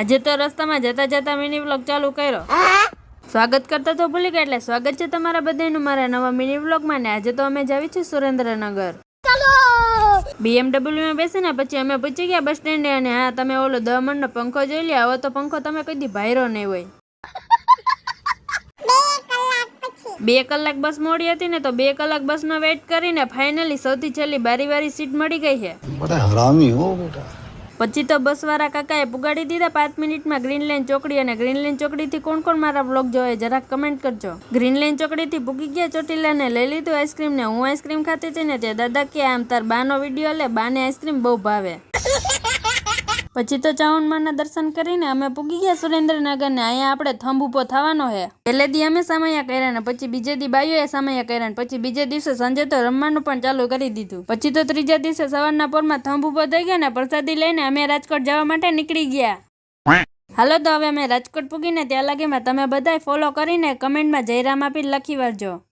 આજે તો રસ્તામાં જતા જતા મિની વ્લોગ ચાલુ કર્યો. સ્વાગત કરતા તો ભૂલી ગયા, એટલે સ્વાગત છે તમારા બધાનું મારા નવા મિની વ્લોગમાં. ને આજે તો અમે જાવી છીએ સુરેન્દ્રનગર. BMW માં બેસીને પછી અમે પૂછી ગયા બસ સ્ટેન્ડે, અને હા તમે ઓલો 10 મણનો પંખો જોઈ લ્યો. આવો તો પંખો તમે કદી ભાયરો નહીં હોય. 2 કલાક બસ મોડી હતી ને, તો 2 કલાક બસનો વેઇટ કરીને ફાઇનલી સૌથી છેલ્લી બારી સીટ મળી ગઈ છે. હરામી હો બેટા. પછી તો બસવાળા કાકાએ પુગાડી દીધા 5 મિનિટમાં ગ્રીન લાઈન ચોકડી. અને ગ્રીન લાઈન ચોકડીથી કોણ કોણ મારા વ્લોગ જોવે જરાક કમેન્ટ કરજો. ગ્રીન લાઈન ચોકડીથી પૂગી ગયા ચોટીલાને, લઈ લીધું આઈસ્ક્રીમ. ને હું આઈસ્ક્રીમ ખાતી હતી ને, તે દાદા કે આમ તાર બાનો વિડીયો લે, બાને આઈસ્ક્રીમ બહુ ભાવે. પછી તો ચાઉંડમાના દર્શન કરીને અમે પૂગી ગયા સુરેન્દ્રનગર. ને અહીંયા આપણે થંભ ઉભો થવાનો છે. પહેલે દી અમે સામૈયા કર્યા ને પછી બીજે દી બાઈઓએ સામૈયા કર્યા, ને પછી બીજે દિવસે સાંજે તો રમવાનું પણ ચાલુ કરી દીધું. પછી તો ત્રીજા દિવસે સવારના પોરમાં થંભ ઉભો થઈ ગયા ને પ્રસાદી લઈને અમે રાજકોટ જવા માટે નીકળી ગયા. હાલો તો હવે અમે રાજકોટ પૂગીને ત્યાં લાગીમાં તમે બધાય ફોલો કરીને કમેન્ટમાં જયરામ આપી લખી વાળજો.